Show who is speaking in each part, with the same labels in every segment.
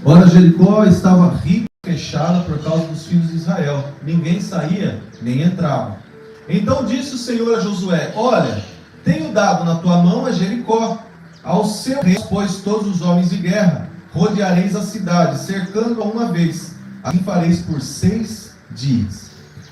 Speaker 1: Ora, Jericó estava rica e fechada por causa dos filhos de Israel. Ninguém saía, nem entrava. Então disse o Senhor a Josué: olha, tenho dado na tua mão a Jericó, ao seu rei, pois todos os homens de guerra. Rodeareis a cidade, cercando-a uma vez. Assim fareis por 6 dias.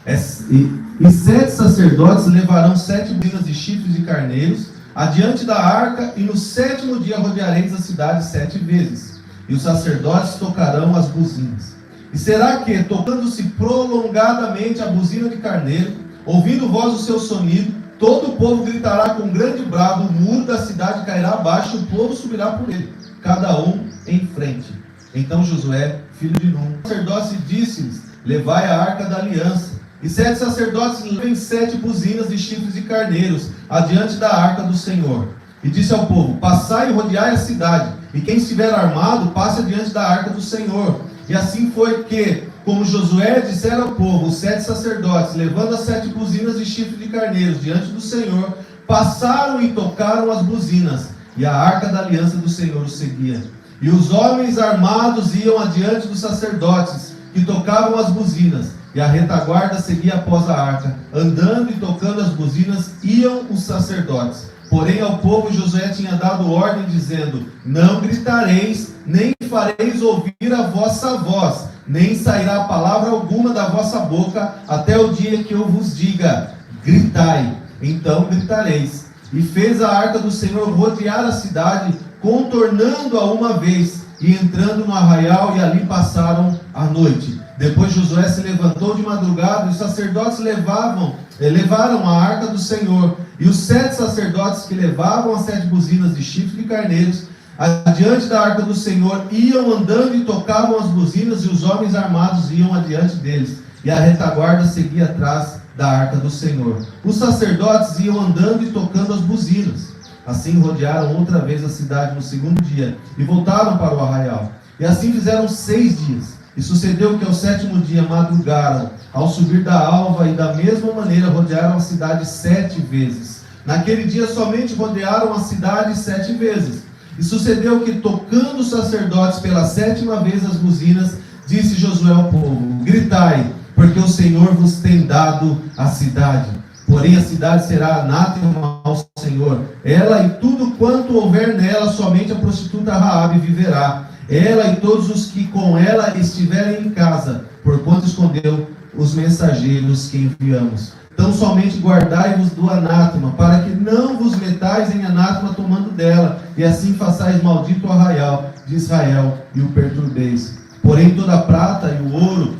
Speaker 1: E 7 sacerdotes levarão 7 buzinas de chifres de carneiros adiante da arca, e no 7º dia rodeareis a cidade 7 vezes. E os sacerdotes tocarão as buzinas. E será que, tocando-se prolongadamente a buzina de carneiro, ouvindo voz do seu sonido, todo o povo gritará com grande brado, o muro da cidade cairá abaixo, e o povo subirá por ele, cada um em frente. Então Josué, filho de Nun, o sacerdote, disse-lhes: levai a arca da aliança. E 7 sacerdotes levem 7 buzinas de chifres de carneiros adiante da arca do Senhor. E disse ao povo: passai e rodeai a cidade, e quem estiver armado, passe adiante da arca do Senhor. E assim foi que, como Josué dissera ao povo, os 7 sacerdotes, levando as 7 buzinas de chifre de carneiros diante do Senhor, passaram e tocaram as buzinas, e a arca da aliança do Senhor os seguia. E os homens armados iam adiante dos sacerdotes, que tocavam as buzinas, e a retaguarda seguia após a arca. Andando e tocando as buzinas, iam os sacerdotes. Porém ao povo Josué tinha dado ordem, dizendo: não gritareis, nem fareis ouvir a vossa voz, nem sairá palavra alguma da vossa boca, até o dia que eu vos diga: gritai, então gritareis. E fez a arca do Senhor rodear a cidade, contornando-a uma vez, e entrando no arraial, e ali passaram a noite. Depois Josué se levantou de madrugada, e os sacerdotes levaram a arca do Senhor. E os 7 sacerdotes que levavam as 7 buzinas de chifre de carneiros adiante da arca do Senhor iam andando e tocavam as buzinas, e os homens armados iam adiante deles, e a retaguarda seguia atrás da arca do Senhor. Os sacerdotes iam andando e tocando as buzinas. Assim rodearam outra vez a cidade no 2º dia, e voltaram para o arraial. E assim fizeram 6 dias. E sucedeu que ao 7º dia madrugaram, ao subir da alva, e da mesma maneira rodearam a cidade 7 vezes. Naquele dia somente rodearam a cidade 7 vezes. E sucedeu que, tocando os sacerdotes pela 7ª vez as buzinas, disse Josué ao povo: gritai, porque o Senhor vos tem dado a cidade. Porém a cidade será anátema ao Senhor, ela e tudo quanto houver nela, somente a prostituta Raabe viverá, ela e todos os que com ela estiverem em casa, porquanto escondeu os mensageiros que enviamos. Então somente guardai-vos do anátema, para que não vos metais em anátema tomando dela, e assim façais maldito o arraial de Israel e o perturbeis. Porém toda a prata e o ouro,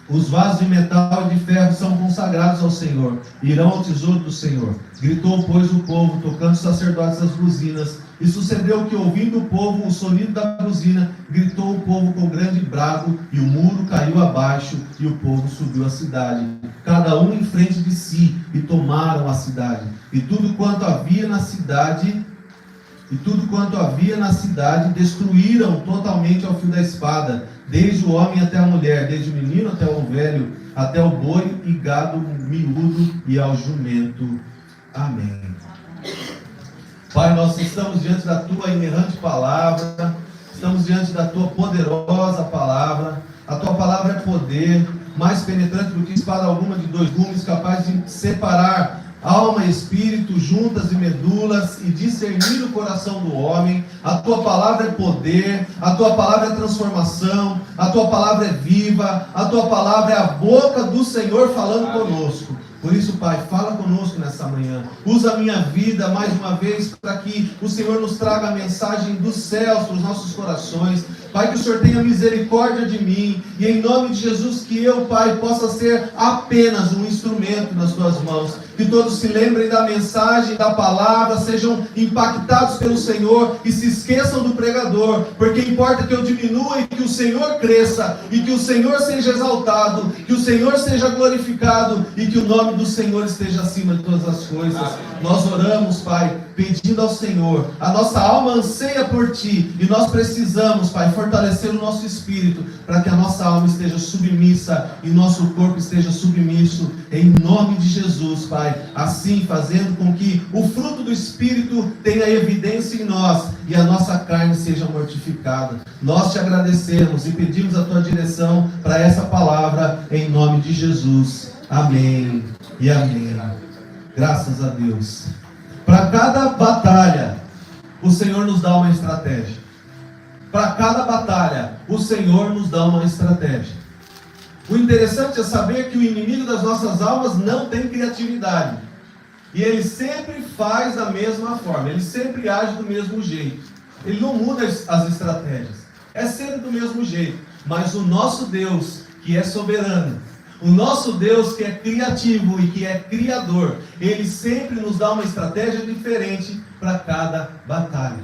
Speaker 1: os vasos de metal e de ferro são consagrados ao Senhor, irão ao tesouro do Senhor. Gritou, pois, o povo, tocando os sacerdotes as buzinas. E sucedeu que, ouvindo o povo o sonido da buzina, gritou o povo com grande brado, e o muro caiu abaixo, e o povo subiu a cidade, cada um em frente de si, e tomaram a cidade. E tudo quanto havia na cidade destruíram totalmente ao fio da espada, desde o homem até a mulher, desde o menino até o velho, até o boi e gado miúdo e ao jumento. Amém. Pai, nós estamos diante da Tua inerrante palavra, estamos diante da Tua poderosa palavra. A Tua palavra é poder, mais penetrante do que espada alguma de 2 gumes, capaz de separar alma e espírito, juntas e medulas, e discernir o coração do homem. A Tua palavra é poder, a Tua palavra é transformação, a Tua palavra é viva, a Tua palavra é a boca do Senhor falando conosco. Por isso, Pai, fala conosco nessa manhã. Usa a minha vida mais uma vez para que o Senhor nos traga a mensagem dos céus para os nossos corações. Pai, que o Senhor tenha misericórdia de mim, e em nome de Jesus que eu, Pai, possa ser apenas um instrumento nas Tuas mãos. Que todos se lembrem da mensagem, da palavra, sejam impactados pelo Senhor e se esqueçam do pregador, porque importa que eu diminua e que o Senhor cresça, e que o Senhor seja exaltado, que o Senhor seja glorificado, e que o nome nome do Senhor esteja acima de todas as coisas. Nós oramos, Pai, pedindo ao Senhor. A nossa alma anseia por Ti. E nós precisamos, Pai, fortalecer o nosso espírito para que a nossa alma esteja submissa e nosso corpo esteja submisso. Em nome de Jesus, Pai. Assim, fazendo com que o fruto do Espírito tenha evidência em nós e a nossa carne seja mortificada. Nós te agradecemos e pedimos a Tua direção para essa palavra em nome de Jesus. Amém e amém. Graças a Deus. Para cada batalha, o Senhor nos dá uma estratégia. Para cada batalha, o Senhor nos dá uma estratégia. O interessante é saber que o inimigo das nossas almas não tem criatividade. E ele sempre faz da mesma forma. Ele sempre age do mesmo jeito. Ele não muda as estratégias. É sempre do mesmo jeito. Mas o nosso Deus, que é soberano, o nosso Deus que é criativo e que é criador, Ele sempre nos dá uma estratégia diferente para cada batalha.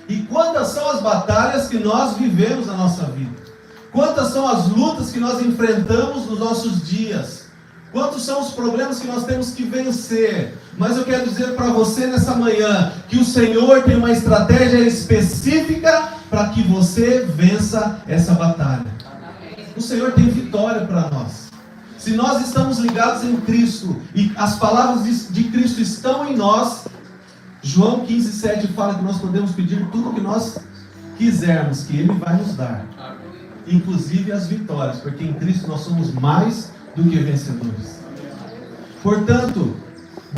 Speaker 1: E quantas são as batalhas que nós vivemos na nossa vida? Quantas são as lutas que nós enfrentamos nos nossos dias? Quantos são os problemas que nós temos que vencer? Mas eu quero dizer para você nessa manhã, que o Senhor tem uma estratégia específica para que você vença essa batalha. O Senhor tem vitória para nós. Se nós estamos ligados em Cristo e as palavras de Cristo estão em nós, João 15,7 fala que nós podemos pedir tudo o que nós quisermos, que Ele vai nos dar, inclusive as vitórias, porque em Cristo nós somos mais do que vencedores. Portanto,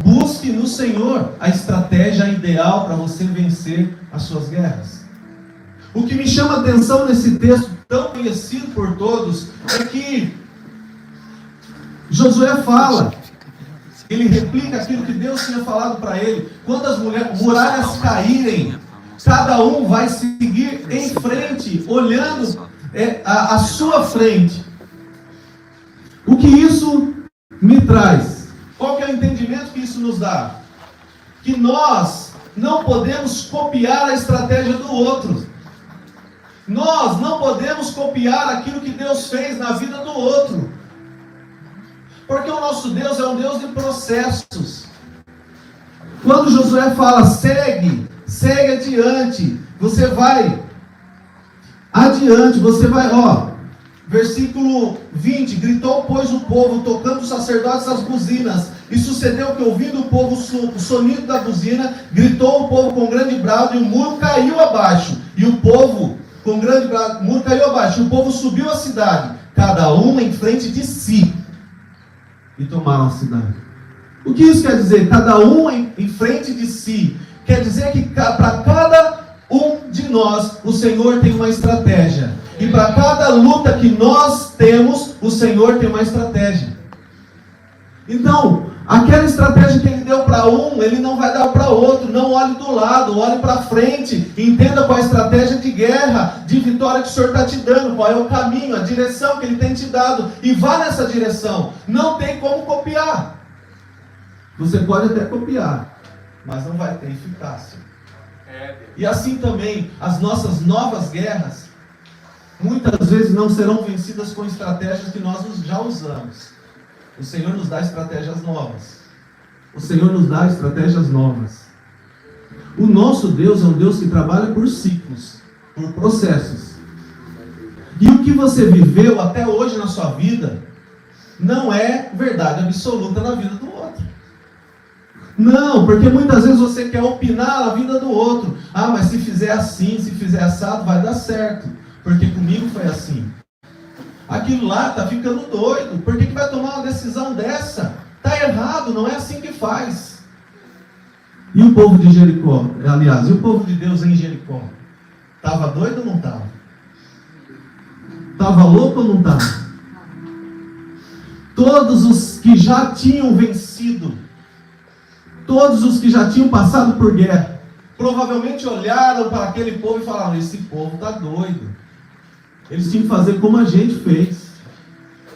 Speaker 1: busque no Senhor a estratégia ideal para você vencer as suas guerras. O que me chama a atenção nesse texto tão conhecido por todos é que Josué fala, ele replica aquilo que Deus tinha falado para ele. Quando as muralhas caírem, cada um vai seguir em frente, olhando a sua frente. O que isso me traz? Qual que é o entendimento que isso nos dá? Que nós não podemos copiar a estratégia do outro. Nós não podemos copiar aquilo que Deus fez na vida do outro. Porque o nosso Deus é um Deus de processos. Quando Josué fala, segue adiante, você vai adiante, versículo 20, gritou pois o povo, tocando os sacerdotes as buzinas, e sucedeu que ouvindo o povo o sonido da buzina, gritou o povo com grande brado, e o muro caiu abaixo, o povo subiu a cidade, cada um em frente de si, e tomaram a cidade. O que isso quer dizer? Cada um em frente de si. Quer dizer que para cada um de nós, o Senhor tem uma estratégia. E para cada luta que nós temos, o Senhor tem uma estratégia. Então, aquela estratégia que Ele deu para um, Ele não vai dar para outro. Não olhe do lado, olhe para frente. Entenda qual é a estratégia de guerra, de vitória que o Senhor está te dando. Qual é o caminho, a direção que Ele tem te dado. E vá nessa direção. Não tem como copiar. Você pode até copiar, mas não vai ter eficácia. E assim também, as nossas novas guerras, muitas vezes não serão vencidas com estratégias que nós já usamos. O Senhor nos dá estratégias novas. O Senhor nos dá estratégias novas. O nosso Deus é um Deus que trabalha por ciclos, por processos. E o que você viveu até hoje na sua vida não é verdade absoluta na vida do outro. Não, porque muitas vezes você quer opinar na vida do outro. Ah, mas se fizer assim, se fizer assado, vai dar certo. Porque comigo foi assim. Aquilo lá está ficando doido. Por que vai tomar uma decisão dessa? Está errado, não é assim que faz. E o povo de Jericó, aliás, e o povo de Deus em Jericó? Estava doido ou não estava? Estava louco ou não estava? Todos os que já tinham vencido, todos os que já tinham passado por guerra, provavelmente olharam para aquele povo e falaram, esse povo está doido. Eles tinham que fazer como a gente fez.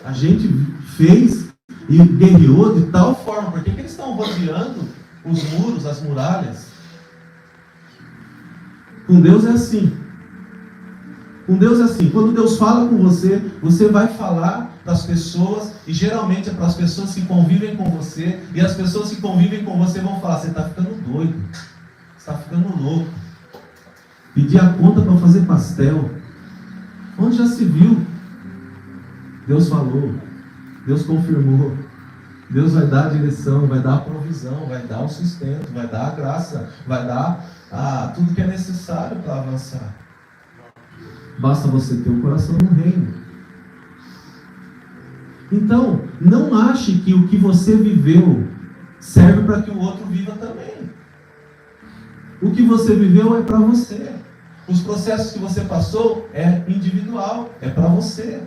Speaker 1: A gente fez e guerreou de tal forma. Por que eles estão rodeando os muros, as muralhas? Com Deus é assim. Com Deus é assim, quando Deus fala com você, você vai falar para as pessoas, e geralmente é para as pessoas que convivem com você, e as pessoas que convivem com você vão falar: você está ficando doido, você está ficando louco. Pedir a conta para fazer pastel. Onde já se viu? Deus falou, Deus confirmou, Deus vai dar a direção, vai dar a provisão, vai dar o sustento, vai dar a graça, vai dar tudo que é necessário para avançar. Basta você ter o coração no reino. Então, não ache que o que você viveu serve para que o outro viva também. O que você viveu é para você. Os processos que você passou é individual, é para você,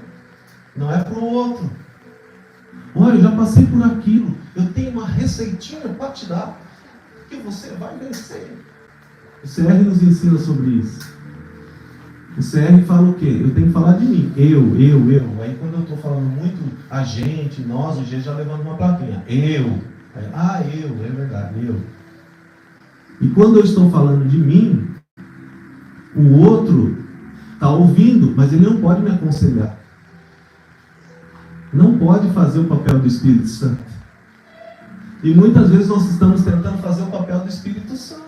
Speaker 1: não é para o outro. Olha, eu já passei por aquilo, eu tenho uma receitinha para te dar, que você vai vencer. O CR nos ensina sobre isso. O CR fala o quê? Eu tenho que falar de mim. Eu. Aí quando eu estou falando muito a gente, nós, o G já levanta uma plaquinha. Eu. Aí, é verdade, eu. E quando eu estou falando de mim, o outro está ouvindo, mas ele não pode me aconselhar. Não pode fazer o papel do Espírito Santo. E muitas vezes nós estamos tentando fazer o papel do Espírito Santo.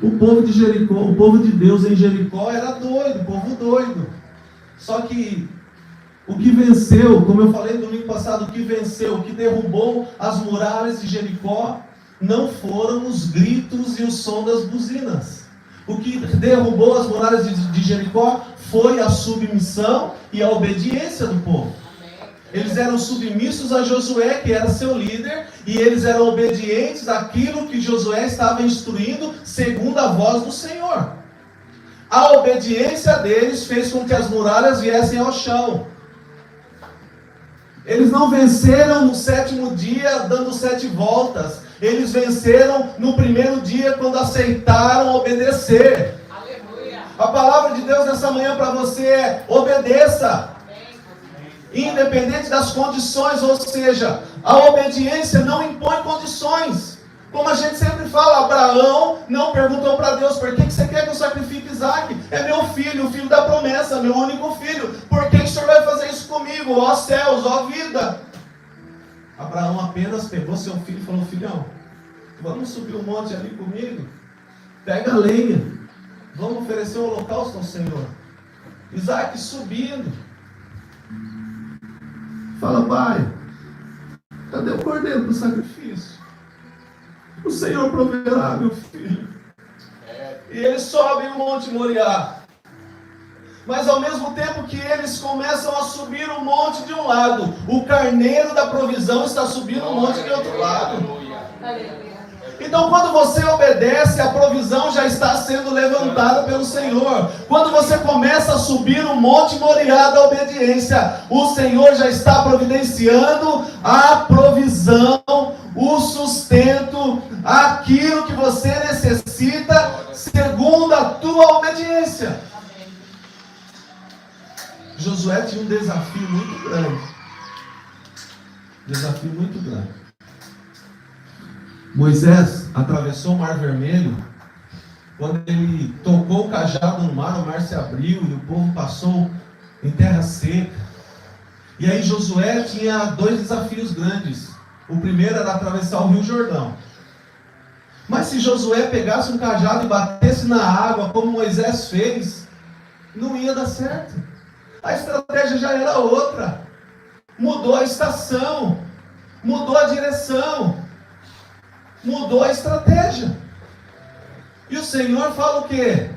Speaker 1: O povo de Jericó, o povo de Deus em Jericó era doido, povo doido. Só que o que venceu, como eu falei no domingo passado, o que venceu, o que derrubou as muralhas de Jericó, não foram os gritos e o som das buzinas. O que derrubou as muralhas de Jericó foi a submissão e a obediência do povo. Eles eram submissos a Josué, que era seu líder, e eles eram obedientes àquilo que Josué estava instruindo, segundo a voz do Senhor. A obediência deles fez com que as muralhas viessem ao chão. Eles não venceram no 7º dia, dando 7 voltas. Eles venceram no primeiro dia, quando aceitaram obedecer. Aleluia. A palavra de Deus nessa manhã para você é: obedeça. Independente das condições, ou seja, a obediência não impõe condições. Como a gente sempre fala, Abraão não perguntou para Deus: por que você quer que eu sacrifique Isaac? É meu filho, o filho da promessa, meu único filho. Por que o Senhor vai fazer isso comigo? Ó céus, ó vida. Abraão apenas pegou seu filho e falou: filhão, vamos subir um monte ali comigo? Pega a lenha, vamos oferecer um holocausto ao Senhor. Isaac subindo. Fala: pai, cadê o cordeiro do sacrifício? O Senhor proverá, meu filho. E eles sobem o Monte Moriá. Mas ao mesmo tempo que eles começam a subir o monte de um lado, o carneiro da provisão está subindo o monte de outro lado. Então, quando você obedece, a provisão já está sendo levantada pelo Senhor. Quando você começa a subir o Monte Moriá da obediência, o Senhor já está providenciando a provisão, o sustento, aquilo que você necessita, segundo a tua obediência. Josué tinha um desafio muito grande. Desafio muito grande. Moisés atravessou o Mar Vermelho. Quando ele tocou o cajado no mar, o mar se abriu e o povo passou em terra seca. E aí Josué tinha 2 desafios grandes. O primeiro era atravessar o Rio Jordão. Mas se Josué pegasse um cajado e batesse na água, como Moisés fez, não ia dar certo. A estratégia já era outra. Mudou a estação, mudou a direção, mudou a estratégia. E o Senhor fala o quê?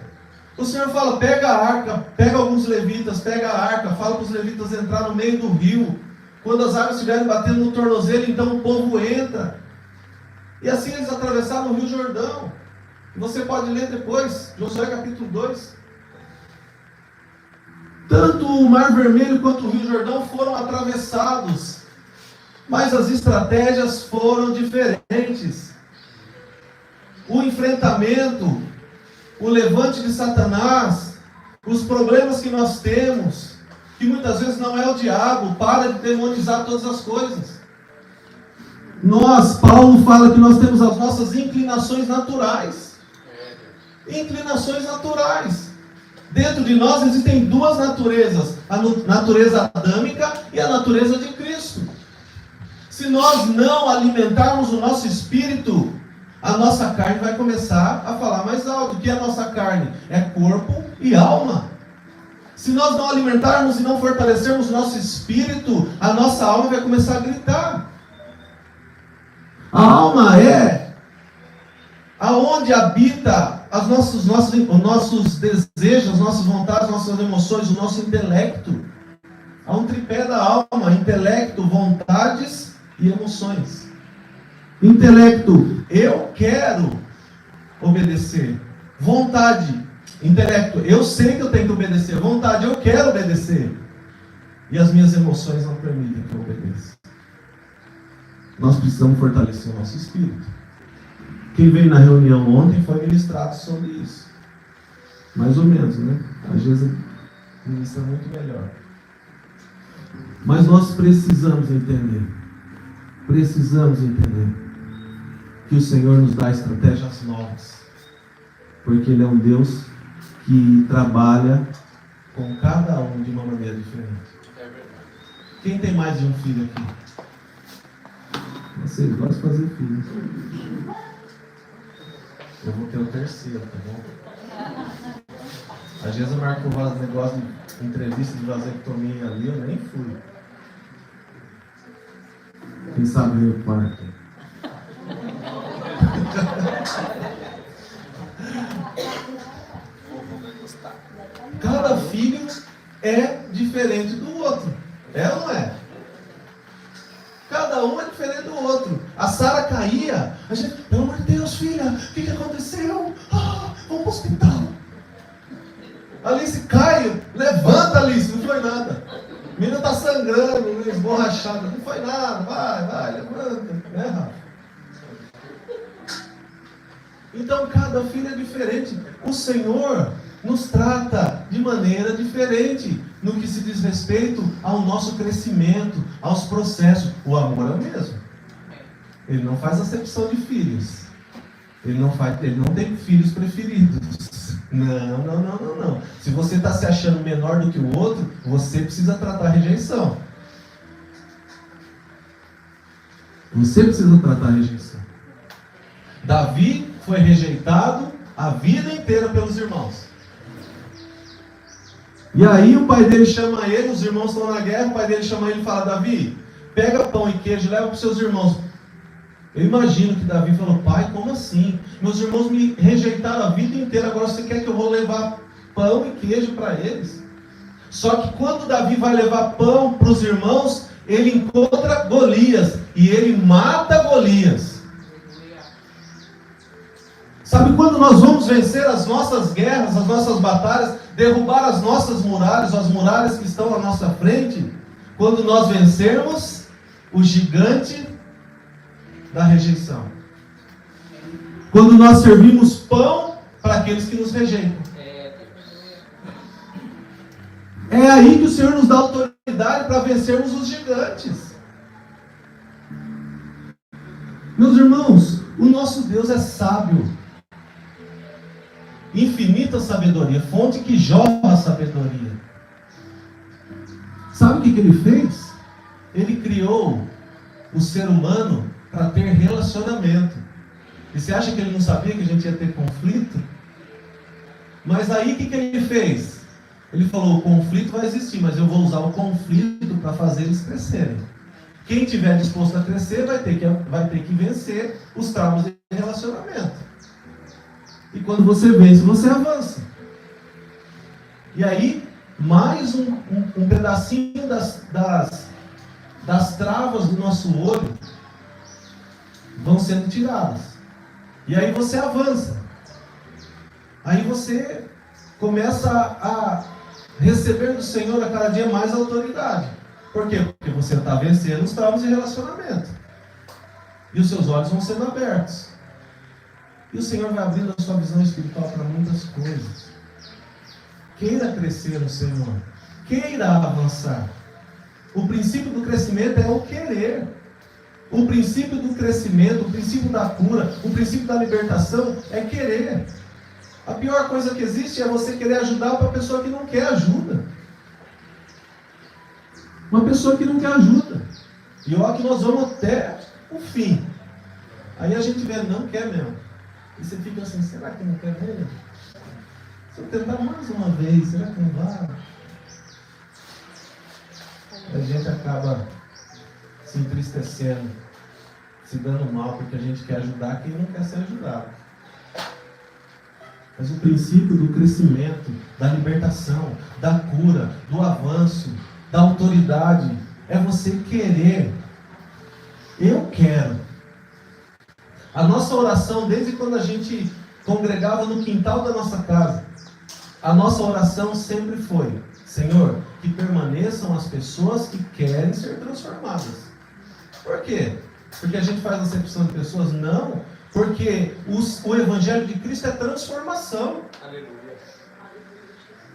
Speaker 1: O Senhor fala: pega a arca, pega alguns levitas, pega a arca, fala para os levitas entrar no meio do rio. Quando as águas estiverem batendo no tornozelo, então o povo entra. E assim eles atravessaram o Rio Jordão. Você pode ler depois, Josué capítulo 2. Tanto o Mar Vermelho quanto o Rio Jordão foram atravessados, mas as estratégias foram diferentes. O enfrentamento, o levante de Satanás, os problemas que nós temos, que muitas vezes não é o diabo, para de demonizar todas as coisas. Paulo fala que nós temos as nossas inclinações naturais. Inclinações naturais. Dentro de nós existem duas naturezas, a natureza adâmica e a natureza de Cristo. Se nós não alimentarmos o nosso espírito, a nossa carne vai começar a falar mais alto. O que é a nossa carne? É corpo e alma. Se nós não alimentarmos e não fortalecermos o nosso espírito, a nossa alma vai começar a gritar. A alma é aonde habita os nossos desejos, as nossas vontades, as nossas emoções, o nosso intelecto. Há um tripé da alma: intelecto, vontades e emoções. Intelecto, eu quero obedecer. Vontade, intelecto, eu sei que eu tenho que obedecer. Vontade, eu quero obedecer. E as minhas emoções não permitem que eu obedeça. Nós precisamos fortalecer o nosso espírito. Quem veio na reunião ontem foi ministrado sobre isso. Mais ou menos, né? Às vezes ministra muito melhor. Mas nós precisamos entender. Que o Senhor nos dá estratégias novas. Porque Ele é um Deus que trabalha com cada um de uma maneira diferente. Quem tem mais de um filho aqui? Vocês gostam de fazer filho. Eu vou ter o terceiro, tá bom? Às vezes eu marco um negócio de entrevista de vasectomia ali, eu nem fui. Quem sabe ver o quarto. Cada filho é diferente do outro. É ou não é? Cada um é diferente do outro. A Sara caía. A gente, pelo amor de Deus, filha, o que aconteceu? Vamos para o hospital. Alice cai, levanta, Alice, não foi nada. A menina está sangrando, esborrachada, não foi nada, vai, levanta, né, Rafa? Então cada filho é diferente. O Senhor nos trata de maneira diferente no que se diz respeito ao nosso crescimento, aos processos. O amor é o mesmo. Ele não faz acepção de filhos. Ele não tem filhos preferidos. Não. Se você está se achando menor do que o outro, você precisa tratar a rejeição. Você precisa tratar a rejeição. Davi foi rejeitado a vida inteira pelos irmãos. E aí o pai dele chama ele, os irmãos estão na guerra, o pai dele chama ele e fala: Davi, pega pão e queijo e leva para os seus irmãos. Eu imagino que Davi falou: pai, como assim? Meus irmãos me rejeitaram a vida inteira, agora você quer que eu vou levar pão e queijo para eles? Só que quando Davi vai levar pão para os irmãos, ele encontra Golias e ele mata Golias. Sabe quando nós vamos vencer as nossas guerras, as nossas batalhas, derrubar as nossas muralhas, as muralhas que estão à nossa frente? Quando nós vencermos o gigante da rejeição. Quando nós servimos pão para aqueles que nos rejeitam. É aí que o Senhor nos dá autoridade para vencermos os gigantes. Meus irmãos, o nosso Deus é sábio. Infinita sabedoria, fonte que jorra sabedoria. Sabe o que ele fez? Ele criou o ser humano para ter relacionamento. E você acha que ele não sabia que a gente ia ter conflito? Mas aí o que ele fez? Ele falou: o conflito vai existir, mas eu vou usar o conflito para fazer eles crescerem. Quem estiver disposto a crescer vai ter que vencer os traumas de relacionamento. E quando você vence, você avança. E aí, mais um pedacinho das travas do nosso olho vão sendo tiradas. E aí você avança. Aí você começa a receber do Senhor a cada dia mais autoridade. Por quê? Porque você está vencendo os traumas de relacionamento. E os seus olhos vão sendo abertos. E o Senhor vai abrindo a sua visão espiritual para muitas coisas. Queira crescer no Senhor. Queira avançar. O princípio do crescimento é o querer. O princípio do crescimento, o princípio da cura, o princípio da libertação é querer. A pior coisa que existe é você querer ajudar uma pessoa que não quer ajuda. Uma pessoa que não quer ajuda. E olha que nós vamos até o fim. Aí a gente vê, não quer mesmo. E você fica assim, será que não quer mesmo? Se eu tentar mais uma vez, será que não vai? A gente acaba se entristecendo, se dando mal, porque a gente quer ajudar quem não quer ser ajudado. Mas o princípio do crescimento, da libertação, da cura, do avanço, da autoridade, é você querer. Eu quero. A nossa oração, desde quando a gente congregava no quintal da nossa casa, a nossa oração sempre foi: Senhor, que permaneçam as pessoas que querem ser transformadas. Por quê? Porque a gente faz acepção de pessoas? Não, porque o Evangelho de Cristo é transformação. Aleluia.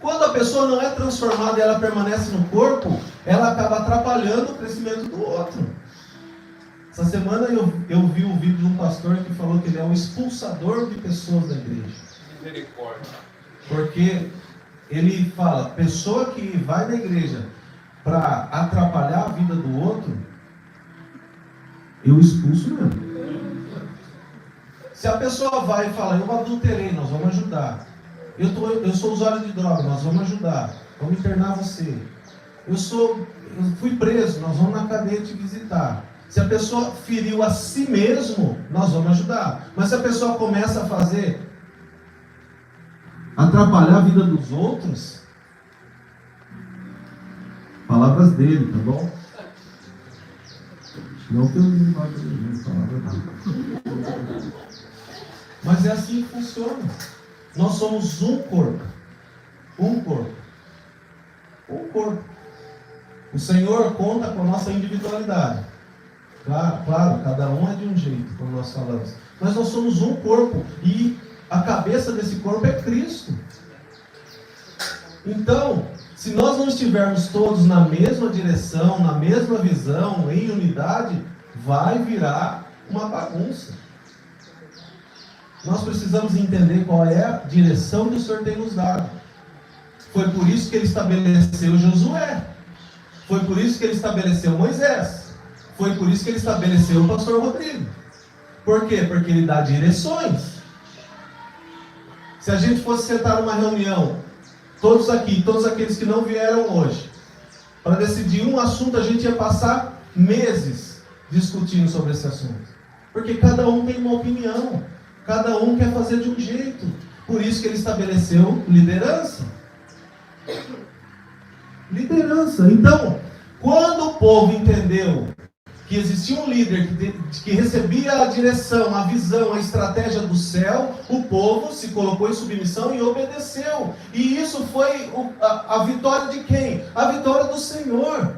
Speaker 1: Quando a pessoa não é transformada e ela permanece no corpo, ela acaba atrapalhando o crescimento do outro. Essa semana eu vi um vídeo de um pastor que falou que ele é o expulsador de pessoas da igreja. Misericórdia. Porque ele fala, pessoa que vai na igreja para atrapalhar a vida do outro, eu expulso mesmo. Se a pessoa vai e fala, eu adulterei, nós vamos ajudar. Eu sou usuário de droga, nós vamos ajudar. Vamos internar você. Eu fui preso, nós vamos na cadeia te visitar. Se a pessoa feriu a si mesmo, nós vamos ajudar. Mas se a pessoa começa a atrapalhar a vida dos outros, palavras dele, tá bom? Não que eu não vá ter palavras dele. Mas é assim que funciona. Nós somos um corpo. Um corpo. Um corpo. O Senhor conta com a nossa individualidade. Claro, cada um é de um jeito, como nós falamos. Mas nós somos um corpo. E a cabeça desse corpo é Cristo. Então, se nós não estivermos todos na mesma direção, na mesma visão, em unidade, vai virar uma bagunça. Nós precisamos entender qual é a direção que o Senhor tem nos dado. Foi por isso que Ele estabeleceu Josué. Foi por isso que Ele estabeleceu Moisés. Foi por isso que Ele estabeleceu o pastor Rodrigo. Por quê? Porque Ele dá direções. Se a gente fosse sentar numa reunião, todos aqui, todos aqueles que não vieram hoje, para decidir um assunto, a gente ia passar meses discutindo sobre esse assunto. Porque cada um tem uma opinião. Cada um quer fazer de um jeito. Por isso que Ele estabeleceu liderança. Liderança. Então, quando o povo entendeu que existia um líder que recebia a direção, a visão, a estratégia do céu, o povo se colocou em submissão e obedeceu. E isso foi a vitória de quem? A vitória do Senhor.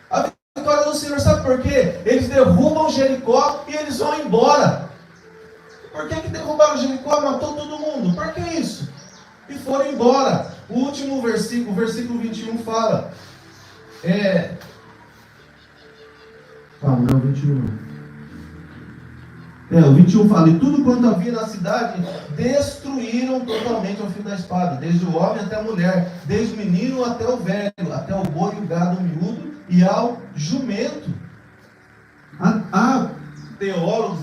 Speaker 1: A vitória do Senhor, sabe por quê? Eles derrubam Jericó e eles vão embora. Por que derrubaram Jericó? Matou todo mundo. Por que isso? E foram embora. O último versículo, o versículo 21 fala. Não é o 21. O 21 fala, e tudo quanto havia na cidade, destruíram totalmente ao fio da espada, desde o homem até a mulher, desde o menino até o velho, até o boi e o gado miúdo, e ao jumento. Há teólogos,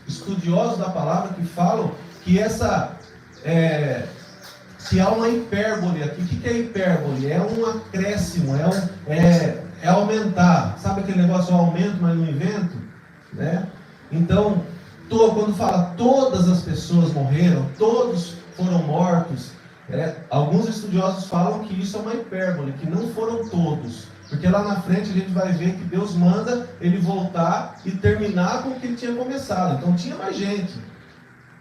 Speaker 1: estudiosos da palavra que falam que que há uma hipérbole aqui. O que é hipérbole? É um acréscimo, é aumentar. Sabe aquele negócio, eu aumento, mas não invento? Né? Então, quando fala todas as pessoas morreram, todos foram mortos, alguns estudiosos falam que isso é uma hipérbole, que não foram todos. Porque lá na frente a gente vai ver que Deus manda ele voltar e terminar com o que ele tinha começado. Então tinha mais gente.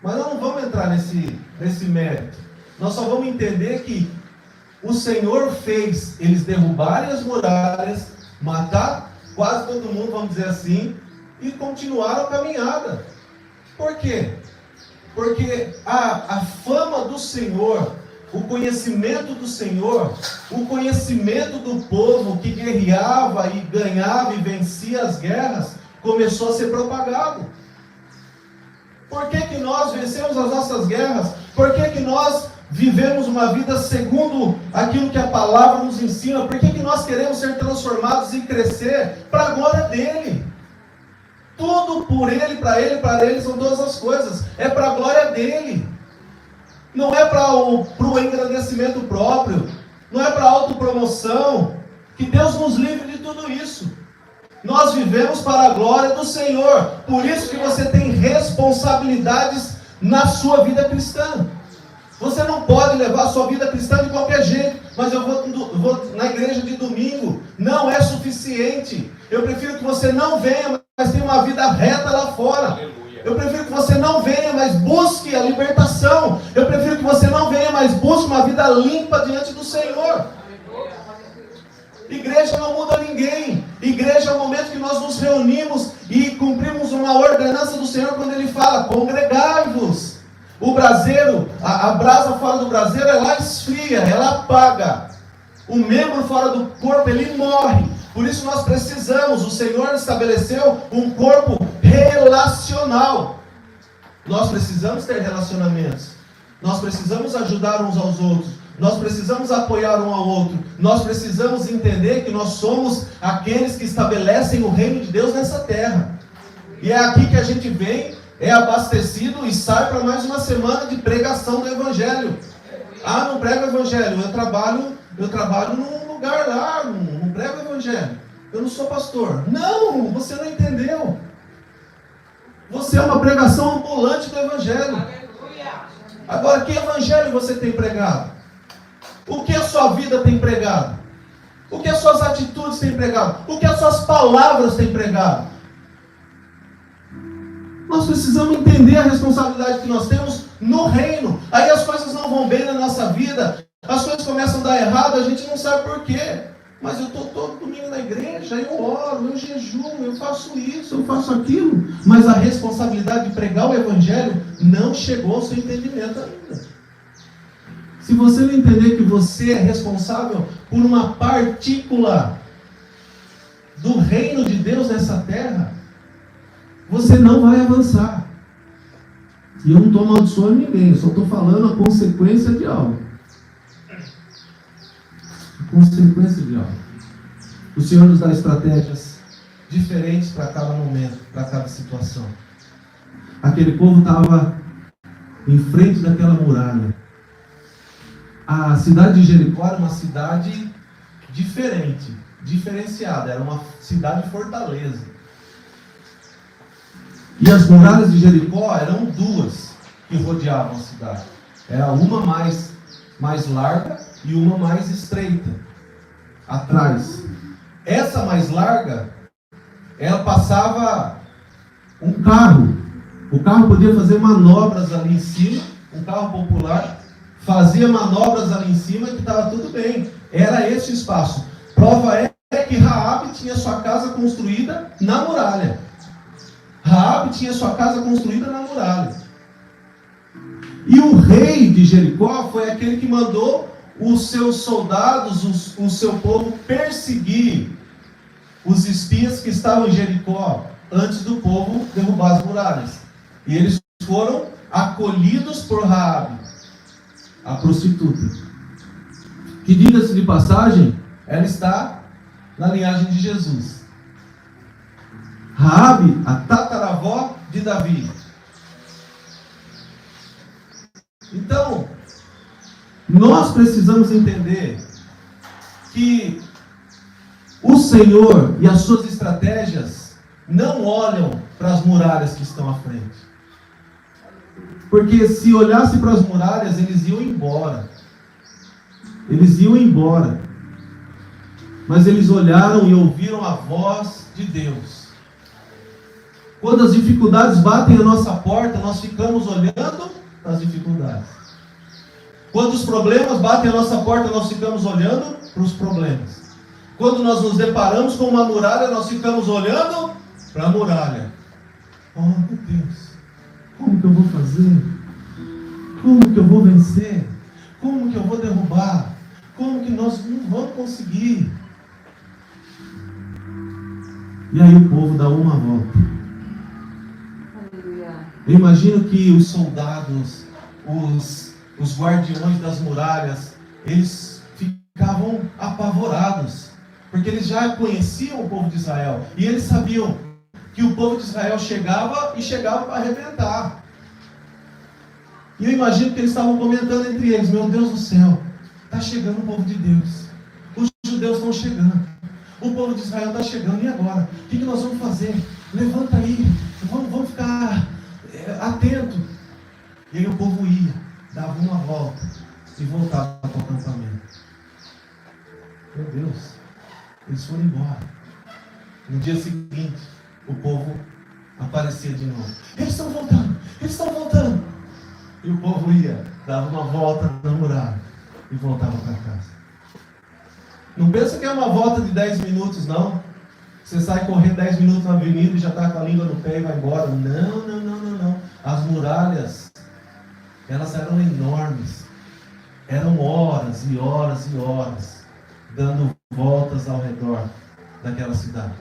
Speaker 1: Mas nós não vamos entrar nesse mérito. Nós só vamos entender que o Senhor fez eles derrubarem as muralhas, matar quase todo mundo, vamos dizer assim, e continuaram a caminhada. Por quê? Porque a fama do Senhor, o conhecimento do Senhor, o conhecimento do povo que guerreava e ganhava e vencia as guerras, começou a ser propagado. Por que nós vencemos as nossas guerras? Por que que nós vivemos uma vida segundo aquilo que a palavra nos ensina? Por que que nós queremos ser transformados e crescer para a glória dele? Tudo por ele, para ele são todas as coisas. É para a glória dele. Não é para o engrandecimento próprio. Não é para a autopromoção. Que Deus nos livre de tudo isso. Nós vivemos para a glória do Senhor. Por isso que você tem responsabilidades na sua vida cristã. Você não pode levar a sua vida cristã de qualquer jeito. Mas eu vou na igreja de domingo. Não é suficiente. Eu prefiro que você não venha, mas tenha uma vida reta lá fora. Eu prefiro que você não venha, mas busque a libertação. Eu prefiro que você não venha, mas busque uma vida limpa diante do Senhor. Igreja não muda ninguém. Igreja é o momento que nós nos reunimos e cumprimos uma ordenança do Senhor quando Ele fala: congregai-vos. O braseiro, a brasa fora do braseiro, ela esfria, ela apaga. O membro fora do corpo, ele morre. Por isso nós precisamos, o Senhor estabeleceu um corpo relacional. Nós precisamos ter relacionamentos. Nós precisamos ajudar uns aos outros. Nós precisamos apoiar um ao outro. Nós precisamos entender que nós somos aqueles que estabelecem o reino de Deus nessa terra. E é aqui que a gente vem, é abastecido e sai para mais uma semana de pregação do Evangelho. Ah, não prego o Evangelho. Eu trabalho num lugar lá, não prego o Evangelho. Eu não sou pastor. Não, você não entendeu. Você é uma pregação ambulante do Evangelho. Agora, que Evangelho você tem pregado? O que a sua vida tem pregado? O que as suas atitudes têm pregado? O que as suas palavras têm pregado? Nós precisamos entender a responsabilidade que nós temos no reino. Aí as coisas não vão bem na nossa vida. As coisas começam a dar errado, a gente não sabe por quê. Mas eu estou todo domingo na igreja, eu oro, eu jejuo, eu faço isso, eu faço aquilo. Mas a responsabilidade de pregar o Evangelho não chegou ao seu entendimento ainda. Se você não entender que você é responsável por uma partícula do reino de Deus nessa terra, você não vai avançar. E eu não estou amaldiçoando ninguém, eu só estou falando a consequência de algo. Consequência de algo. O Senhor nos dá estratégias diferentes para cada momento, para cada situação. Aquele povo estava em frente daquela muralha. A cidade de Jericó era uma cidade diferente, diferenciada, era uma cidade fortaleza. E as muralhas de Jericó eram duas que rodeavam a cidade. Era uma mais larga e uma mais estreita, atrás. Essa mais larga, ela passava um carro. O carro podia fazer manobras ali em cima, um carro popular, fazia manobras ali em cima que estava tudo bem. Era esse o espaço. Prova é que Raabe tinha sua casa construída na muralha. Raabe tinha sua casa construída na muralha. E o rei de Jericó foi aquele que mandou os seus soldados, o seu povo, perseguir os espias que estavam em Jericó antes do povo derrubar as muralhas. E eles foram acolhidos por Raabe, a prostituta. Que, diga-se de passagem, ela está na linhagem de Jesus. Raabe, a tataravó de Davi. Então, nós precisamos entender que o Senhor e as suas estratégias não olham para as muralhas que estão à frente. Porque se olhasse para as muralhas, eles iam embora. Eles iam embora. Mas eles olharam e ouviram a voz de Deus. Quando as dificuldades batem à nossa porta, nós ficamos olhando para as dificuldades. Quando os problemas batem à nossa porta, nós ficamos olhando para os problemas. Quando nós nos deparamos com uma muralha, nós ficamos olhando para a muralha. Oh, meu Deus, como que eu vou fazer? Como que eu vou vencer? Como que eu vou derrubar? Como que nós não vamos conseguir? E aí o povo dá uma volta. Eu imagino que os soldados, os os guardiões das muralhas, eles ficavam apavorados, porque eles já conheciam o povo de Israel, e eles sabiam que o povo de Israel chegava para arrebentar. E eu imagino que eles estavam comentando entre eles: meu Deus do céu, está chegando o povo de Deus, os judeus estão chegando, o povo de Israel está chegando, e agora? O que nós vamos fazer? Levanta aí, vamos ficar atento. E aí o povo ia, dava uma volta e voltava para o acampamento. Meu Deus, eles foram embora. No dia seguinte, o povo aparecia de novo: eles estão voltando, eles estão voltando. E o povo ia, dava uma volta na muralha e voltava para casa. Não pensa que é uma volta de 10 minutos, não. Você sai correndo 10 minutos na avenida e já está com a língua no pé e vai embora. Não. As muralhas, elas eram enormes. Eram horas e horas e horas dando voltas ao redor daquela cidade.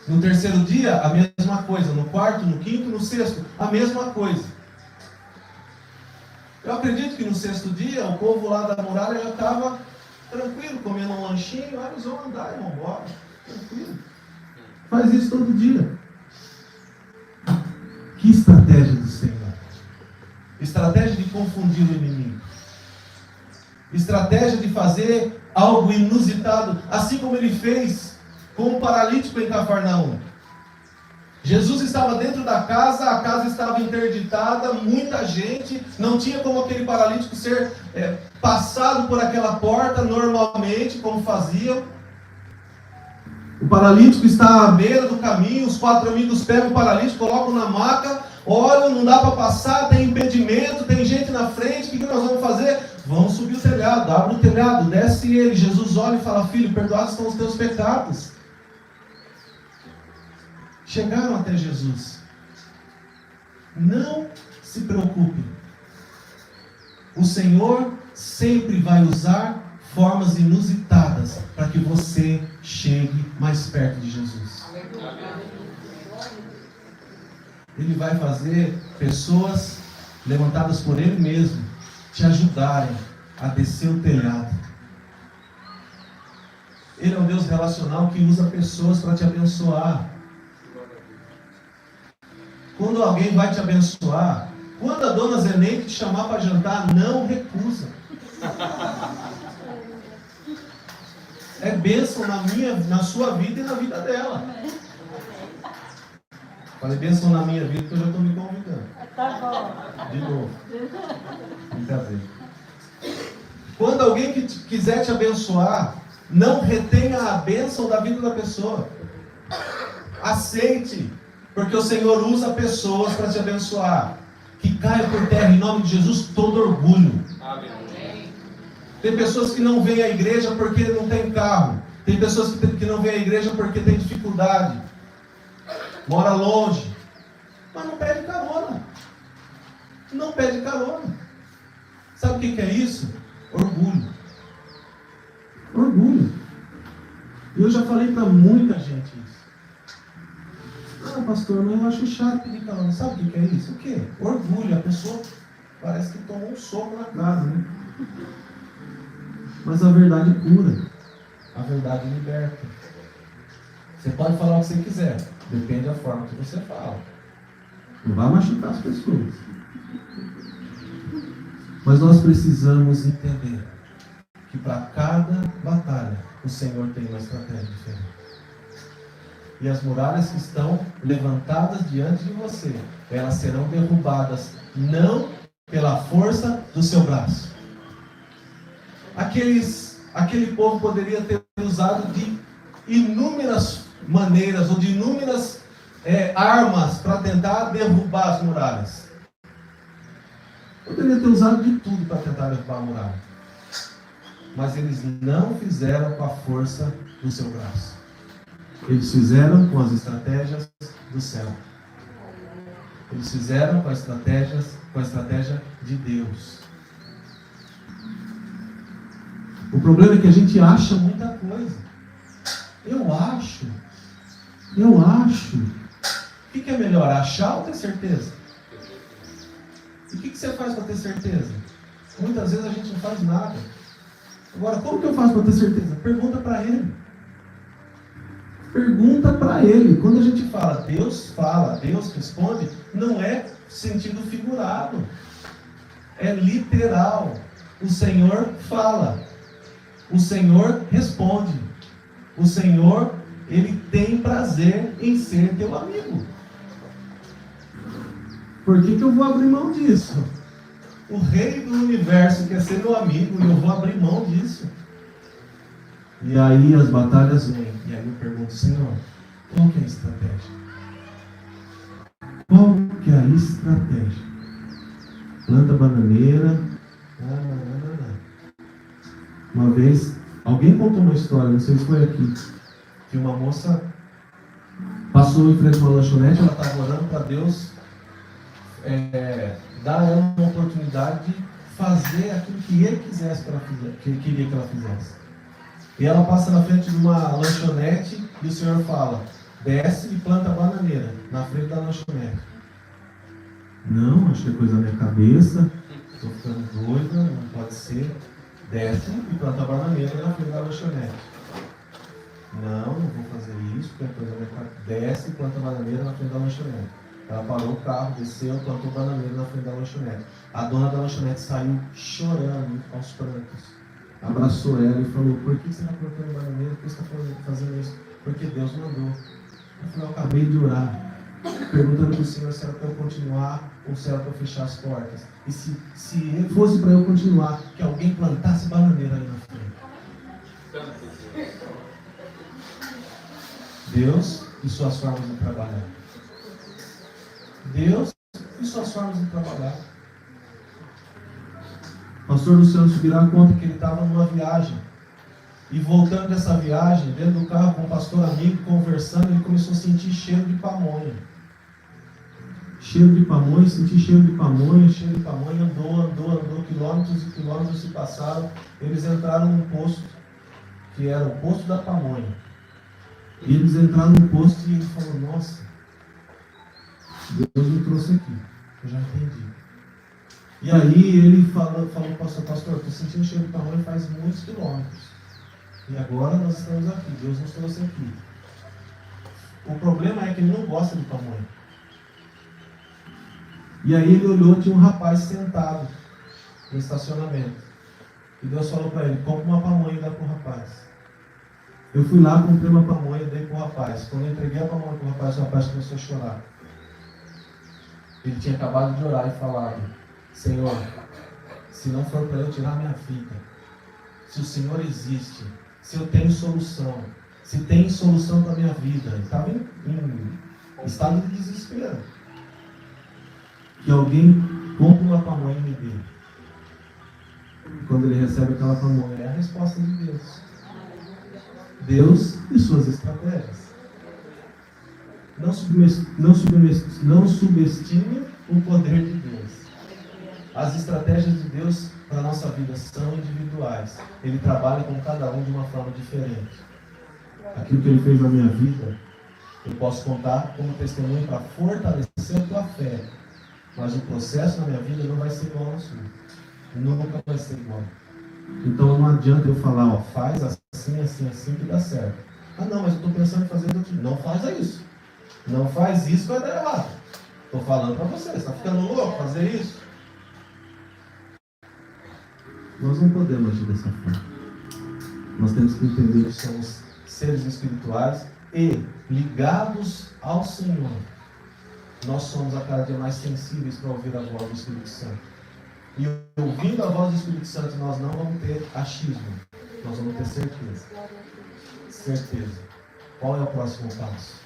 Speaker 1: No terceiro dia, a mesma coisa. No quarto, no quinto, no sexto, a mesma coisa. Eu acredito que no sexto dia, o povo lá da muralha já estava tranquilo, comendo um lanchinho. Eles vão andar e vão embora. Tranquilo. Faz isso todo dia. Que estratégia do Senhor? Estratégia de confundir o inimigo. Estratégia de fazer algo inusitado, assim como ele fez com o paralítico em Cafarnaum. Jesus estava dentro da casa, a casa estava interditada, muita gente, não tinha como aquele paralítico ser passado por aquela porta normalmente, como faziam. O paralítico está à beira do caminho, os 4 amigos pegam o paralítico, colocam na maca, olham, não dá para passar, tem impedimento, tem gente na frente, o que nós vamos fazer? Vamos subir o telhado, abre o telhado, desce ele. Jesus olha e fala: filho, perdoados estão os teus pecados. Chegaram até Jesus. Não se preocupe. O Senhor sempre vai usar formas inusitadas para que você chegue mais perto de Jesus. Ele vai fazer pessoas levantadas por Ele mesmo te ajudarem a descer o telhado. Ele é um Deus relacional que usa pessoas para te abençoar. Quando alguém vai te abençoar, quando a dona Zeneide te chamar para jantar, não recusa. É bênção na sua vida e na vida dela. Falei bênção na minha vida porque eu já estou me convidando.
Speaker 2: Tá bom.
Speaker 1: De novo. Brincadeira. Quando alguém que quiser te abençoar, não retenha a bênção da vida da pessoa. Aceite. Porque o Senhor usa pessoas para te abençoar. Que caia por terra, em nome de Jesus, todo orgulho. Amém. Tem pessoas que não vêm à igreja porque não tem carro. Tem pessoas que não vêm à igreja porque tem dificuldade. Mora longe. Mas não pede carona. Não pede carona. Sabe o que é isso? Orgulho. Orgulho. Eu já falei para muita gente isso. Ah, pastor, mas eu acho chato pedir carona. Sabe o que é isso? O quê? Orgulho. A pessoa parece que tomou um soco na casa, né? Mas a verdade cura. A verdade liberta. Você pode falar o que você quiser. Depende da forma que você fala. Não vai machucar as pessoas. Mas nós precisamos entender que para cada batalha o Senhor tem uma estratégia diferente. E as muralhas que estão levantadas diante de você, elas serão derrubadas não pela força do seu braço. Aquele povo poderia ter usado de inúmeras maneiras ou de inúmeras armas para tentar derrubar as muralhas. Poderia ter usado de tudo para tentar derrubar a muralha. Mas eles não fizeram com a força do seu braço. Eles fizeram com as estratégias do céu. Eles fizeram com a estratégia de Deus. O problema é que a gente acha muita coisa. Eu acho. O que é melhor, achar ou ter certeza? E o que você faz para ter certeza? Muitas vezes a gente não faz nada. Agora, como que eu faço para ter certeza? Pergunta para Ele. Pergunta para Ele. Quando a gente fala, Deus responde, não é sentido figurado. É literal. O Senhor fala. O Senhor responde. O Senhor, Ele tem prazer em ser teu amigo. Por que eu vou abrir mão disso? O Rei do Universo quer ser meu amigo e eu vou abrir mão disso. E aí as batalhas vêm. E aí eu pergunto, Senhor, qual que é a estratégia? Qual que é a estratégia? Planta bananeira. Uma vez, alguém contou uma história, não sei se foi aqui, que uma moça passou em frente a uma lanchonete, ela estava orando para Deus dar a ela uma oportunidade de fazer aquilo que Ele quisesse que ela fizesse, que Ele queria que ela fizesse. E ela passa na frente de uma lanchonete e o Senhor fala, desce e planta a bananeira na frente da lanchonete. Não, acho que é coisa da minha cabeça, estou ficando doida, não pode ser. Desce e planta a bananeira na frente da lanchonete. Não vou fazer isso, porque é coisa da minha cabeça. Desce e planta a bananeira na frente da lanchonete. Ela parou o carro, desceu, plantou bananeira na frente da lanchonete. A dona da lanchonete saiu chorando aos prantos. Abraçou ela e falou, por que você está plantando bananeira? Por que você está fazendo isso? Porque Deus mandou. Eu falei, eu acabei de orar, perguntando para o Senhor se era para eu continuar ou se era para eu fechar as portas. E se fosse para eu continuar, que alguém plantasse bananeira aí na frente. Deus e suas formas de trabalhar. Deus e suas formas de trabalhar. O pastor Luciano Subirá conta que ele estava numa viagem. E voltando dessa viagem, dentro do carro com um pastor amigo, conversando, ele começou a sentir cheiro de pamonha. Cheiro de pamonha, senti cheiro de pamonha, andou, quilômetros e quilômetros se passaram. Eles entraram num posto, que era o posto da pamonha. E eles entraram num posto e ele falou, nossa, Deus me trouxe aqui, eu já entendi. E aí ele falou pastor, estou sentindo cheiro de pamonha faz muitos quilômetros. E agora nós estamos aqui, Deus nos trouxe aqui. O problema é que ele não gosta de pamonha. E aí ele olhou, tinha um rapaz sentado no estacionamento. E Deus falou para ele, compra uma pamonha e dá para o rapaz. Eu fui lá, comprei uma pamonha e dei para o rapaz. Quando eu entreguei a pamonha para o rapaz começou a chorar. Ele tinha acabado de orar e falado, Senhor, se não for para eu tirar minha vida, se o Senhor existe, se eu tenho solução, se tem solução para a minha vida, ele estava em estado de desespero. Que alguém compre uma pamonha e me dê. E quando ele recebe aquela pamonha, é a resposta de Deus. Deus e suas estratégias. Não subestime o poder de Deus. As estratégias de Deus para a nossa vida são individuais. Ele trabalha com cada um de uma forma diferente. Aquilo que Ele fez na minha vida, eu posso contar como testemunho para fortalecer a tua fé. Mas o processo na minha vida não vai ser igual ao seu. Nunca vai ser igual. Então não adianta eu falar, faz assim que dá certo. Ah não, mas eu estou pensando em fazer do tipo. Não faz isso. Não faz isso, vai dar errado. Estou falando para você está ficando louco fazer isso? Nós não podemos agir dessa forma. Nós temos que entender que somos seres espirituais e ligados ao Senhor. Nós somos a cada dia mais sensíveis para ouvir a voz do Espírito Santo. E ouvindo a voz do Espírito Santo, nós não vamos ter achismo. Nós vamos ter certeza. Certeza. Qual é o próximo passo?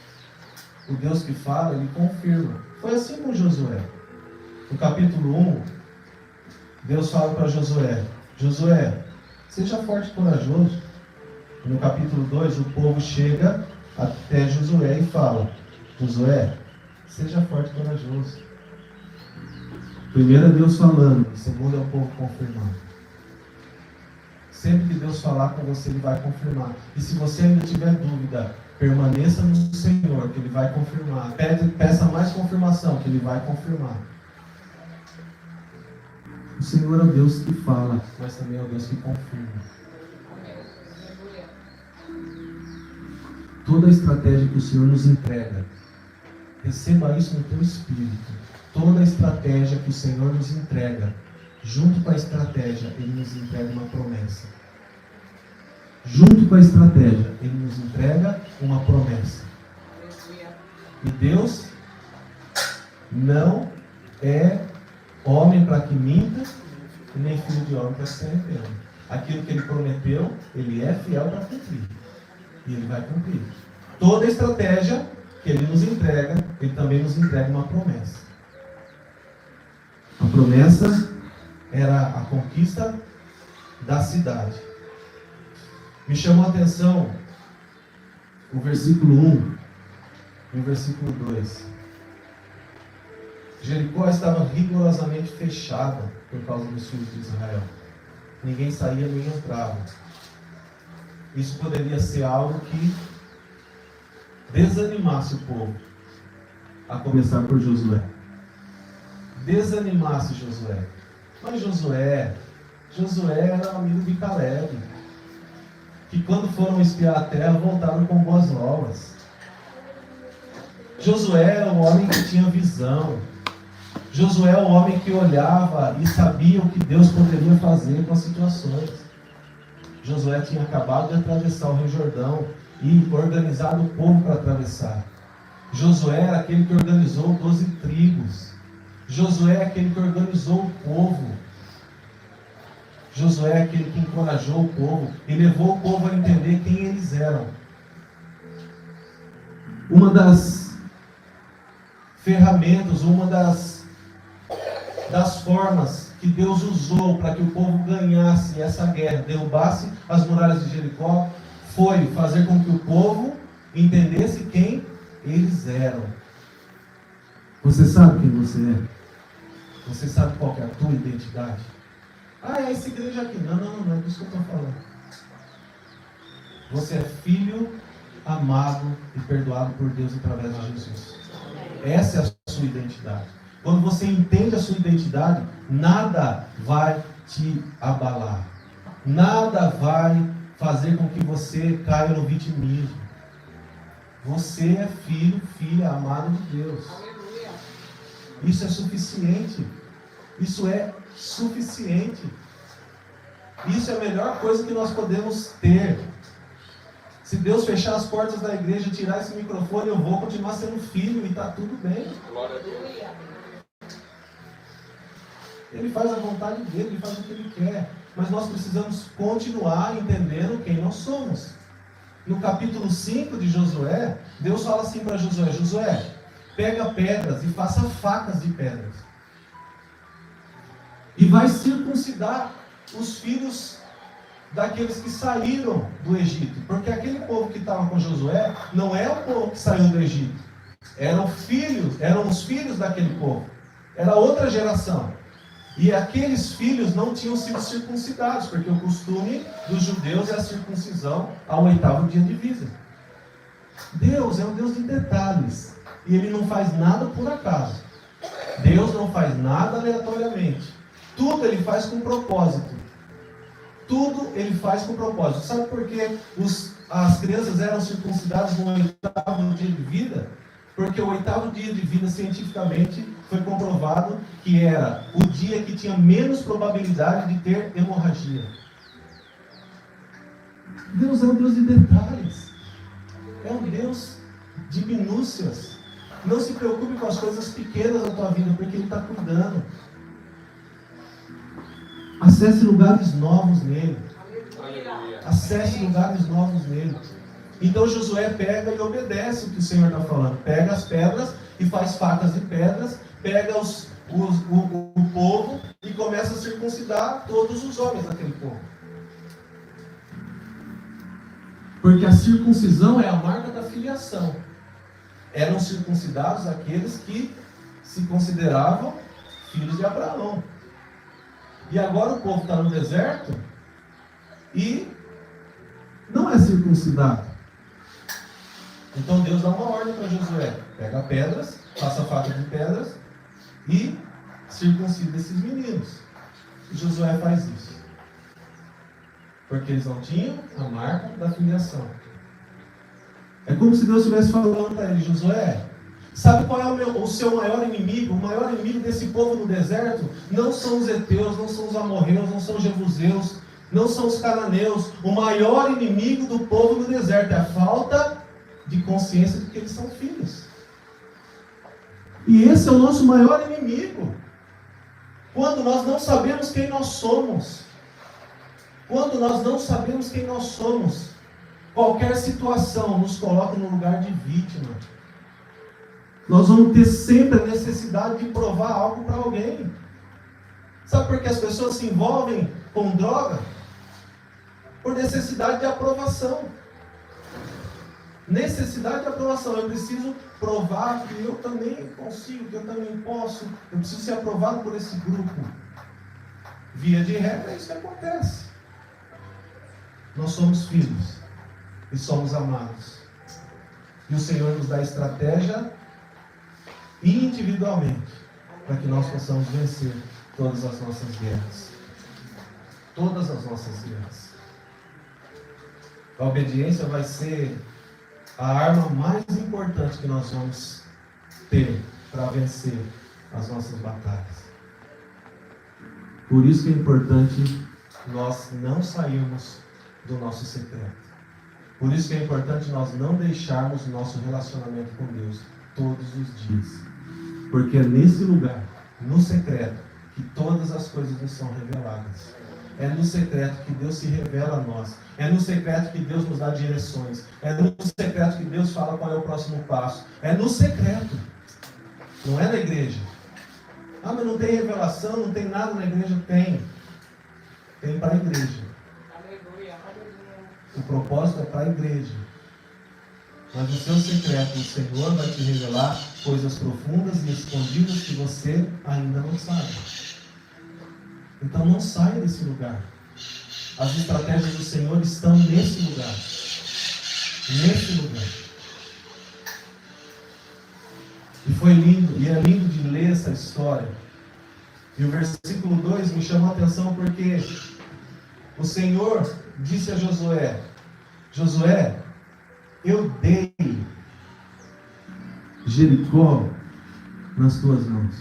Speaker 1: O Deus que fala, Ele confirma. Foi assim com Josué. No capítulo 1, Deus fala para Josué, Josué, seja forte e corajoso. No capítulo 2, o povo chega até Josué e fala, Josué, seja forte e corajoso. Primeiro é Deus falando, segundo é o povo confirmando. Sempre que Deus falar com você, Ele vai confirmar. E se você ainda tiver dúvida, permaneça no Senhor, que Ele vai confirmar. Peça mais confirmação, que Ele vai confirmar. O Senhor é o Deus que fala, mas também é o Deus que confirma. Toda a estratégia que o Senhor nos entrega, receba isso no teu espírito. Toda a estratégia que o Senhor nos entrega, junto com a estratégia, Ele nos entrega uma promessa. Junto com a estratégia, Ele nos entrega uma promessa. E Deus não é homem para que minta, e nem filho de homem para que se arrependa. Aquilo que Ele prometeu, Ele é fiel para cumprir. E Ele vai cumprir. Toda a estratégia que Ele nos entrega, Ele também nos entrega uma promessa. A promessa era a conquista da cidade. Me chamou a atenção o versículo 1 e o versículo 2. Jericó estava rigorosamente fechada por causa dos filhos de Israel. Ninguém saía nem entrava. Isso poderia ser algo que desanimasse o povo, a começar por Josué. Desanimasse Josué. Mas Josué era um amigo de Caleb, que quando foram espiar a terra, voltaram com boas novas. Josué era um homem que tinha visão. Josué é um homem que olhava e sabia o que Deus poderia fazer com as situações. Josué tinha acabado de atravessar o Rio Jordão e organizado o povo para atravessar. Josué era aquele que organizou 12 tribos. Josué é aquele que organizou o povo. Josué é aquele que encorajou o povo e levou o povo a entender quem eles eram. Uma das ferramentas, uma das formas que Deus usou para que o povo ganhasse essa guerra, derrubasse as muralhas de Jericó, foi fazer com que o povo entendesse quem eles eram. Você sabe quem você é? Você sabe qual que é a tua identidade? Ah, é essa igreja aqui. Não é disso que eu estou falando. Você é filho amado e perdoado por Deus através de Jesus. Essa é a sua identidade. Quando você entende a sua identidade, nada vai te abalar. Nada vai fazer com que você caia no vitimismo. Você é filho, filha amada de Deus. Isso é suficiente. Isso é suficiente. Isso é a melhor coisa que nós podemos ter. Se Deus fechar as portas da igreja, tirar esse microfone, eu vou continuar sendo filho e está tudo bem. Glória a Deus. Ele faz a vontade dele, ele faz o que ele quer. Mas nós precisamos continuar entendendo quem nós somos. No capítulo 5 de Josué, Deus fala assim para Josué: Josué, pega pedras e faça facas de pedras. E vai circuncidar os filhos daqueles que saíram do Egito. Porque aquele povo que estava com Josué não é o povo que saiu do Egito. Eram os filhos daquele povo. Era outra geração. E aqueles filhos não tinham sido circuncidados, porque o costume dos judeus é a circuncisão ao 8º dia de vida. Deus é um Deus de detalhes. E Ele não faz nada por acaso. Deus não faz nada aleatoriamente. Tudo Ele faz com propósito. Tudo Ele faz com propósito. Sabe por que as crianças eram circuncidadas no 8º dia de vida? Porque o 8º dia de vida, cientificamente, foi comprovado que era o dia que tinha menos probabilidade de ter hemorragia. Deus é um Deus de detalhes. É um Deus de minúcias. Não se preocupe com as coisas pequenas da tua vida, porque Ele está cuidando. Acesse lugares novos nele. Acesse lugares novos nele. Então Josué pega e obedece o que o Senhor está falando. Pega as pedras e faz facas de pedras. Pega o povo e começa a circuncidar todos os homens daquele povo. Porque a circuncisão é a marca da filiação. Eram circuncidados aqueles que se consideravam filhos de Abraão. E agora o povo está no deserto e não é circuncidado. Então Deus dá uma ordem para Josué: pega pedras, faça faca de pedras e circuncida esses meninos. Josué faz isso. Porque eles não tinham a marca da filiação. É como se Deus estivesse falando para ele: Josué, sabe qual é o seu maior inimigo? O maior inimigo desse povo no deserto não são os heteus, não são os amorreus, não são os jebuseus, não são os cananeus. O maior inimigo do povo no deserto é a falta de consciência de que eles são filhos. E esse é o nosso maior inimigo. Quando nós não sabemos quem nós somos. Quando nós não sabemos quem nós somos, qualquer situação nos coloca no lugar de vítima. Nós vamos ter sempre a necessidade de provar algo para alguém. Sabe por que as pessoas se envolvem com droga? Por necessidade de aprovação. Necessidade de aprovação. Eu preciso provar que eu também consigo, que eu também posso. Eu preciso ser aprovado por esse grupo. Via de regra, é isso que acontece. Nós somos filhos e somos amados. E o Senhor nos dá estratégia individualmente para que nós possamos vencer todas as nossas guerras. Todas as nossas guerras. A obediência vai ser a arma mais importante que nós vamos ter para vencer as nossas batalhas. Por isso que é importante nós não sairmos do nosso secreto. Por isso que é importante nós não deixarmos o nosso relacionamento com Deus todos os dias. Porque é nesse lugar, no secreto, que todas as coisas nos são reveladas. É no secreto que Deus se revela a nós. É no secreto que Deus nos dá direções. É no secreto que Deus fala qual é o próximo passo. É no secreto. Não é na igreja. Ah, mas não tem revelação, não tem nada na igreja. Tem. Tem para a igreja. O propósito é para a igreja. Mas no seu secreto, o Senhor vai te revelar coisas profundas e escondidas que você ainda não sabe. Então não saia desse lugar. As estratégias do Senhor estão nesse lugar. Nesse lugar. E foi lindo, e é lindo de ler essa história. E o versículo 2 me chamou a atenção porque o Senhor disse a Josué: Josué, eu dei Jericó nas tuas mãos.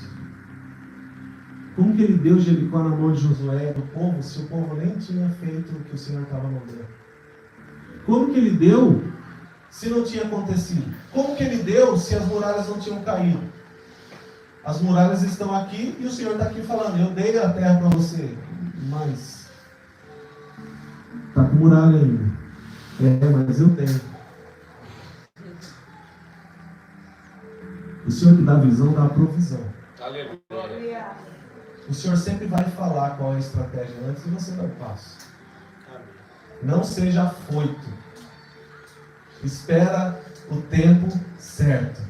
Speaker 1: Como que ele deu Jericó na mão de Josué, do povo, se o povo nem tinha feito o que o Senhor estava mandando? Como que ele deu se não tinha acontecido? Como que ele deu se as muralhas não tinham caído? As muralhas estão aqui e o Senhor está aqui falando: eu dei a terra para você, mas está com muralha ainda. Mas eu tenho. O Senhor que dá visão, dá a provisão. Aleluia. O Senhor sempre vai falar qual é a estratégia antes e você dá o passo. Não seja afoito. Espera o tempo certo.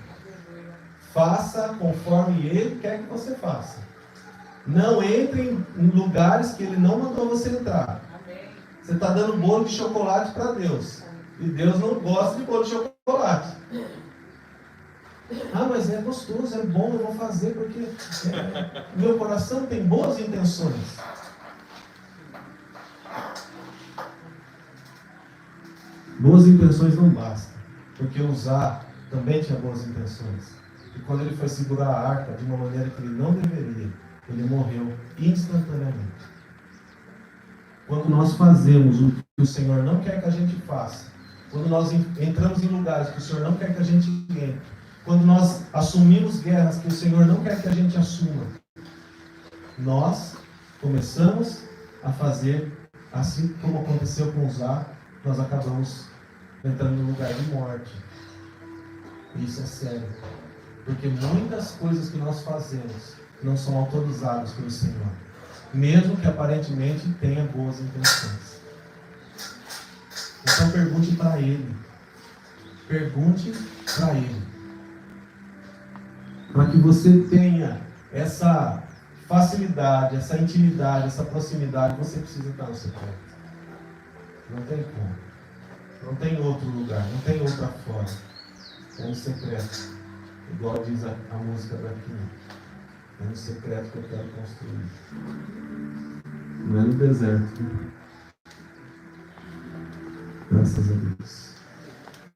Speaker 1: Faça conforme Ele quer que você faça. Não entre em lugares que Ele não mandou você entrar. Você está dando bolo de chocolate para Deus. E Deus não gosta de bolo de chocolate. Ah, mas é gostoso, é bom, eu vou fazer porque meu coração tem boas intenções. Boas intenções não bastam, porque Uzá também tinha boas intenções. E quando ele foi segurar a arca de uma maneira que ele não deveria, ele morreu instantaneamente. Quando nós fazemos o que o Senhor não quer que a gente faça, quando nós entramos em lugares que o Senhor não quer que a gente entre, quando nós assumimos guerras que o Senhor não quer que a gente assuma, nós começamos a fazer assim como aconteceu com Uzá, nós acabamos entrando no lugar de morte. Isso é sério. Porque muitas coisas que nós fazemos não são autorizadas pelo Senhor, mesmo que aparentemente tenha boas intenções. Então pergunte para Ele. Pergunte para Ele. Para que você tenha essa facilidade, essa intimidade, essa proximidade, você precisa estar no secreto. Não tem como. Não tem outro lugar, não tem outra forma. É no secreto. Igual diz a música daqui. É no secreto que eu quero construir. Não é no deserto. Graças a Deus.